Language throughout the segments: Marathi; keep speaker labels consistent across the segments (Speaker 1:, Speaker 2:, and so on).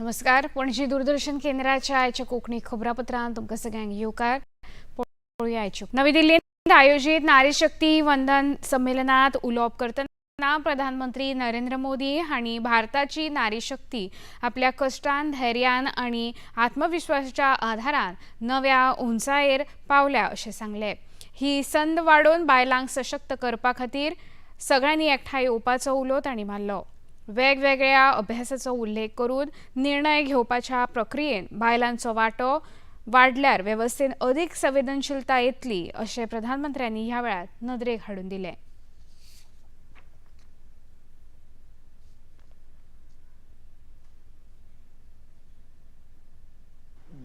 Speaker 1: नमस्कार. पणजी दूरदर्शन केंद्राच्या आयच्या कोकणी खबरापत्रांत तुमकां सगळ्यांक येवकार. पळोवया आयच्यो. नवी दिल्लीत आयोजित नारी शक्ती वंदन संमेलनात उलोवप करतना प्रधानमंत्री नरेंद्र मोदी हांणी भारताची नारी शक्ती आपल्या कश्टान, धैर्यान आनी आत्मविश्वासाच्या आधारान नव्या उंचायेर पावल्या अशें सांगलें. ही संद वाडोवन बायलांक सशक्त करपा खातीर सगळ्यांनी एकठांय येवपाचो उलो तांणी मारलो. वेगवेगळ्या अभ्यासाचो उल्लेख करून निर्णय घेवपाच्या प्रक्रियेत बायलांचो वांटो वाडल्यार वेवस्थेन अदीक संवेदनशीलता येतली अशें प्रधानमंत्र्यांनी ह्या वेळार नदरेक हाडून दिलें.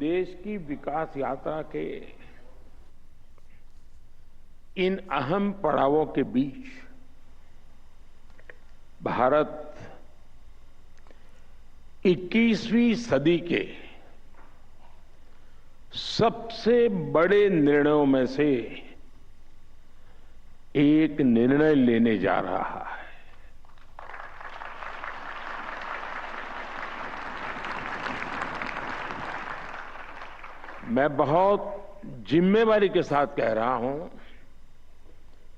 Speaker 2: देश की विकास यात्रा के इन अहम पड़ावों के बीच भारत 21वीं सदी के सबसे बड़े निर्णयों में से एक निर्णय लेने जा रहा है. मैं बहुत जिम्मेवारी के साथ कह रहा हूं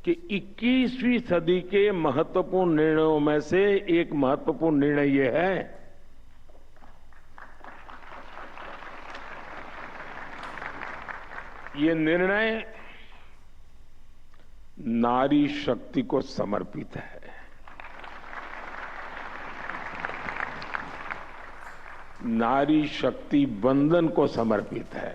Speaker 2: कि 21वीं सदी के महत्वपूर्ण निर्णयों में से एक महत्वपूर्ण निर्णय ये है ये निर्णय नारी शक्ति को समर्पित है. नारी शक्ती वंदन को समर्पित है.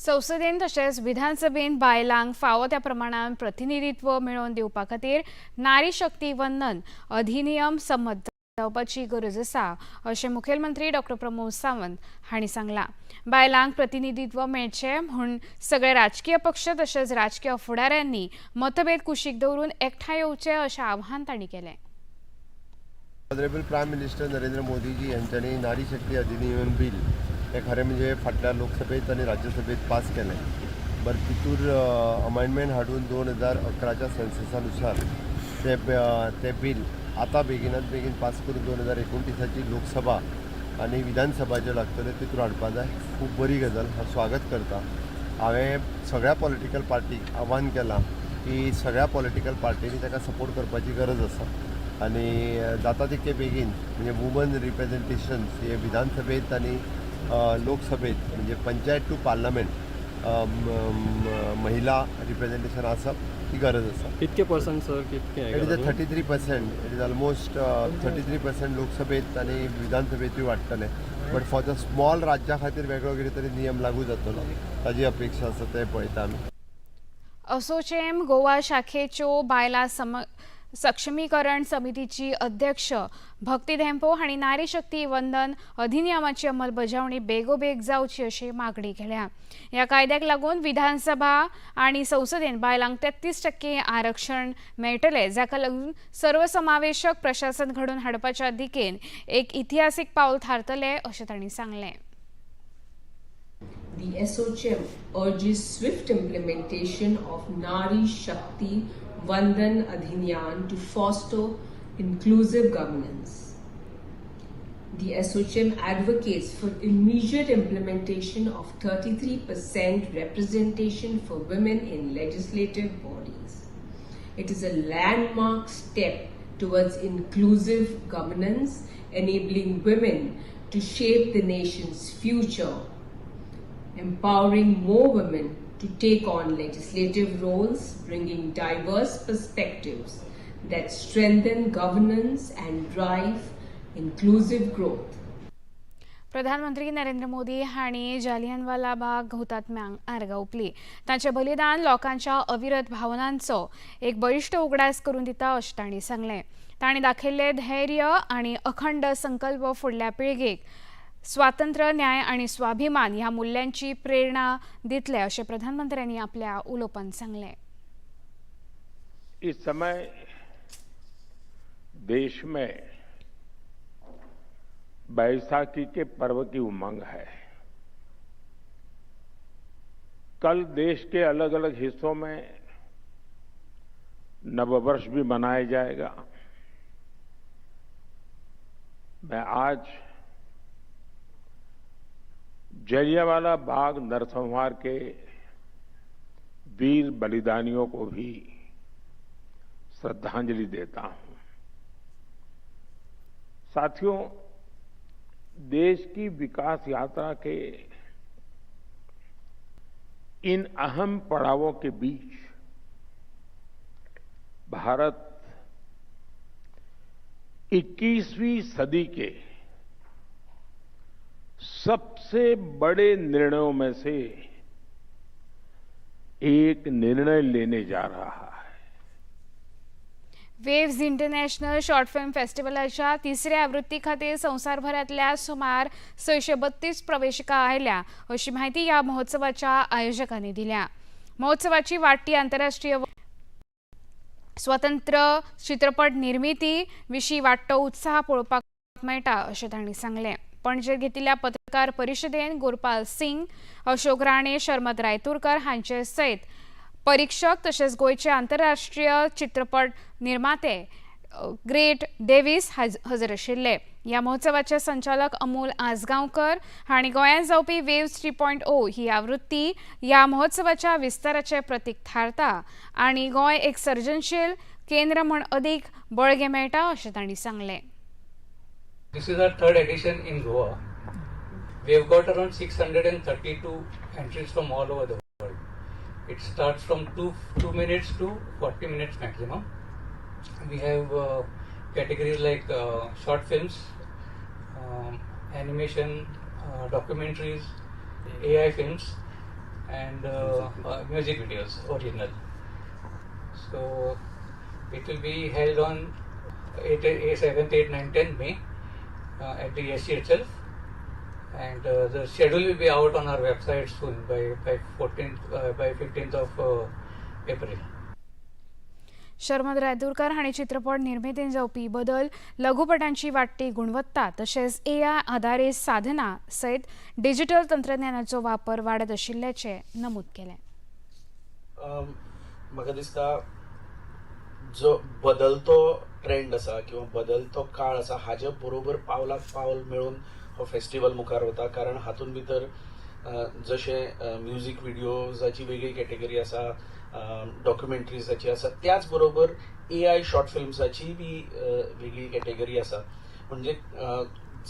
Speaker 1: संसदेन तशेंच विधानसभेन बायलांक फावो त्या प्रमाणात प्रतिनिधित्व मेळोवन दिवपा खातीर नारी शक्ती वंदन अधिनियम संमत जावपाची गरज आसा अशें मुखेलमंत्री डॉ. प्रमोद सावंत हांणी सांगलां. बायलांक प्रतिनिधित्व मेळचें म्हूण सगळे राजकीय पक्ष तशेंच राजकीय फुडाऱ्यांनी मतभेद कुशीक दवरून एकठांय येवचें अशें आवाहन तांणी केलें.
Speaker 3: Honourable prime minister Narendra Modiji यांच्यानी नारी शक्ती अधिनियम बिल हे खरें म्हणजे फाटल्या लोकसभेत आणि राज्यसभेत पास केलें. बरें तितूर अमेंडमेंट हाडून 2011च्या सेन्ससानुसार ते बिल आता बेगीनात बेगीन पास करून 2029ची लोकसभा आणि विधानसभा ज्यो लागतल्यो तितूर हाडपा जाय. खूब बरी गजाल, हांव स्वागत करता. हांवें सगळ्या पॉलिटिकल पार्टीक आव्हान केलां की सगळ्या पॉलिटिकल पार्टींनी ताका सपोर्ट करपाची गरज आसा आणि जाता तितके बेगीन म्हणजे वुमन रिप्रेझेंटेशन हे विधानसभेत आणि लोकसभेत म्हणजे पंचायत टू पार्लमेंट महिला रिप्रेझेंटेशन आसप ही गरज आसा.
Speaker 4: कितके पर्सेंट सर? कितके?
Speaker 3: It is 33%. It is almost 33% लोकसभेत आणि विधानसभेतूय वाडटले. बट फॉर द स्मॉल राज्या खातीर वेगळो कितें तरी नियम लागू जातलो ताजी अपेक्षा आसा ते पळयता आमी.
Speaker 1: असोचेम गोवा शाखेच्यो बायलां सक्षमीकरण समितीची अध्यक्ष भक्ती धेंपो हांणी नारी शक्ती वंदन अधिनियमाची अंमलबजावणी बेगोबेग जावची अशी मागणी केल्या. ह्या कायद्याक लागून विधानसभा आणि संसदेन बायलांक 33% आरक्षण मेळटले, जाका लागून सर्वसमावेशक प्रशासन घडोवन हाडपाच्या दिकेन एक इतिहासीक पावल थारतले अशें तांणी सांगलें.
Speaker 5: The SOCHM urges swift implementation of Nari Shakti Vandan Adhiniyam to foster inclusive governance. The SOCHM advocates for immediate implementation of 33% representation for women in legislative bodies. It is a landmark step towards inclusive governance, enabling women to shape the nation's future, empowering more women to take on legislative roles, bringing diverse perspectives that strengthen governance and drive inclusive growth.
Speaker 1: प्रधानमंत्री नरेंद्र मोदी हांणी जालियनवाला बाग हुतात्म्यांक आर्गां ओंपली. तांचें बलिदान लोकांच्या अविरत भावनांचो एक बळिश्ट उगडास करून दिता अशें तांणी सांगलें. तांणी दाखयल्लें धैर्य आनी अखंड संकल्प फुडल्या पिळगेक स्वातंत्र्य, न्याय आणि स्वाभिमान ह्या मूल्यांची प्रेरणा दितले अशें प्रधानमंत्र्यांनी आपल्या उलोवपांत सांगलें.
Speaker 2: इस समय देश में बैसाखी के पर्व की उमंग है. कल देश के अलग अलग हिस्सों में नववर्ष भी मनाया जाएगा. मैं आज जलियांवाला बाग नरसंहार के वीर बलिदानियों को भी श्रद्धांजलि देता हूं। साथियों, देश की विकास यात्रा के इन अहम पड़ावों के बीच भारत 21वीं सदी के सबसे बड़े निर्णयों में से एक निर्णय लेने जा रहा है।
Speaker 1: वेव्स इंटरनॅशनल शॉर्ट फिल्म फेस्टिवलाच्या तिसऱ्या आवृत्ती खातीर संवसारभरातल्या सुमार 632 प्रवेशिका आयल्या अशी माहिती या महोत्सवाच्या आयोजकांनी दिल्या। महोत्सवाची वाडटी आंतरराष्ट्रीय स्वतंत्र चित्रपट निर्मिती विशीं वाडटो उत्साह पळोवपाक मेळटा अशें तांणी सांगलें। पणजेर घेतिल्ल्या पत्रकार परिशदेन गुरपाल सिंग, अशोक राणे, शर्मद रायतुरकर हांचे सयत परीक्षक तशेंच गोंयचे आंतरराष्ट्रीय चित्रपट निर्माते ग्रेट डेव्हिस हजर आशिल्ले। ह्या महोत्सवाचे संचालक अमोल आसगांवकर हांणी गोंयांत जावपी वेव्स 3.0 ही आवृत्ती ह्या महोत्सवाच्या विस्ताराचे प्रतीक थारता आनी गोंय एक सर्जनशील केंद्र म्हूण अदीक बळगें मेळटा अशें तांणी सांगलें।
Speaker 4: This is our third edition in Goa. We have got around 632 entries from all over the world. It starts from 2 minutes to 40 minutes maximum. We have categories like short films, animation, documentaries, AI films, and music videos, original. So it will be held on 7th, 8th, 9th, 10th May. At the ESC itself, and the schedule will be out on our website soon by 15th of April.
Speaker 1: Sharmad Rayturkar हांणी चित्रपट निर्मितीन जावपी बदल, लघुपटांची वाडटी गुणवत्ता तशेंच AI आधारीत साधनां सयत डिजिटल तंत्रज्ञानाचो वापर वाडत आशिल्ल्याचें नमूद केलें।
Speaker 6: म्हाका दिसता जो बदलतो ट्रेंड आसा किंवा बदलतो काळ आसा हाजे बरोबर पावलाक पावल मेळून हो फेस्टिवल मुखार वता। कारण हातूंत भितर जशें म्युझिक व्हिडिओजाची वेगळी कॅटेगरी आसा, डॉक्युमेंटरीजाची आसा, त्याच बरोबर AI शॉर्ट फिल्म्साची बी वेगळी कॅटेगरी आसा। म्हणजे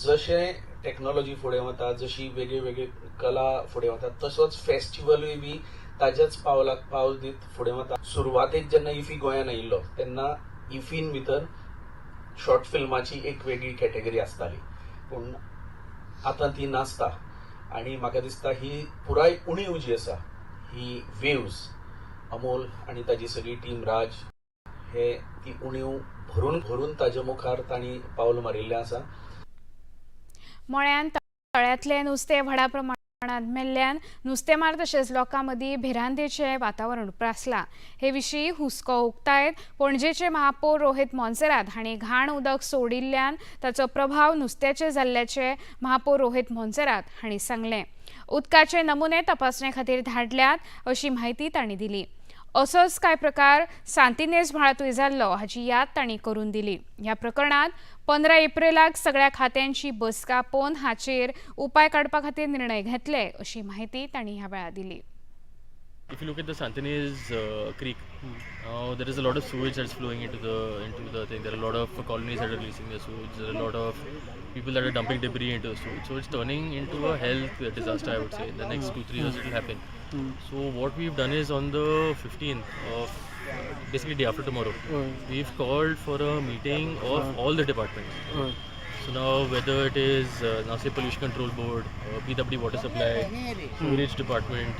Speaker 6: जशें टेक्नॉलॉजी फुडें वता, जशी वेगळी वेगळी कला फुडें वता, तसोच फेस्टिवलूय बी ताच्याच पावलाक पावल दीत फुडें वता। सुरवातेक जेन्ना इफी गोंयांत आयिल्लो तेन्ना इफीन भितर शॉर्ट फिल्माची एक वेगळी कॅटेगरी आसताली, पूण आतां ती नासता। आनी म्हाका दिसता ही पुराय उणीव जी आसा ही वेव्स, अमोल आनी ताजी सगळी टीम, राज, हे ती उणीव भरून भरून ताजे मुखार तांणी पावल मारिल्लें आसा।
Speaker 1: मळ्यान तळ्यांतलें नुस्तें व्हडा प्रमाणांत मेल्ल्यान नुस्तेमार तशेंच लोकां मदीं भिरांतेचें वातावरण उप्रासलां। हे विशीं हुस्को उक्तायत पणजेचे महापौर रोहित मोन्सेरात हांणी घाण उदक सोडिल्ल्यान ताचो प्रभाव नुस्त्याचेर जाल्ल्याचें महापौर रोहित मोन्सेरात हांणी सांगलें। उदकाचे नमुने तपासणे खातीर धाडल्यात अशी माहिती तांणी दिली। असोच कांय प्रकार सांतिनेज व्हाळांतूय जाल्लो हाची याद तांणी करून दिली। ह्या प्रकरणात 15 एप्रिलाक सगळ्या खात्यांची बसका आपोवन हाचेर उपाय काडपा खातीर निर्णय घेतले अशी माहिती तांणी ह्या वेळार दिली।
Speaker 7: If you look at the Santinez Creek, there is a lot of sewage that's flowing into the thing. There are a lot of colonies that are releasing their sewage. There are a lot of people that are dumping debris into the sewage. So it's turning into a health disaster, I would say. In the next 2-3 years, it will happen. So what we've done is on the 15th of basically day after tomorrow, we've called for a meeting of all the departments. So now whether it is now say Pollution Control Board, PWD Water Supply, Sewerage Department,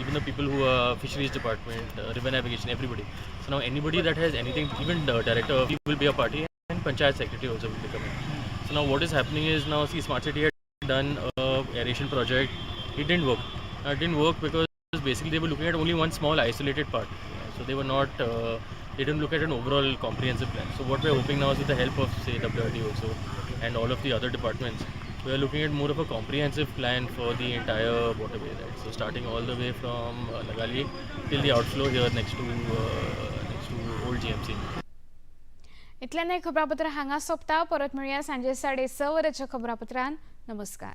Speaker 7: even the people who are Fisheries Department, River Navigation, everybody. So now anybody that has anything, even the director will be a party and Panchayat Secretary also will be coming. So now what is happening is now see Smart City had done a aeration project. It didn't work. It didn't work because basically they were looking at only one small isolated part. So they were not they didn't look at an overall comprehensive plan. So what we're hoping now is with the help of say WRD also and all of the other departments, we are looking at more of a comprehensive plan for the entire waterway, right? So starting all the way from Nagali till the outflow here next to old GMC.
Speaker 1: इतल्यान हे खबरापत्र हांगा सोंपता. परत मेळुया सांजे 6:30 वरांच्या खबरापत्रान. नमस्कार.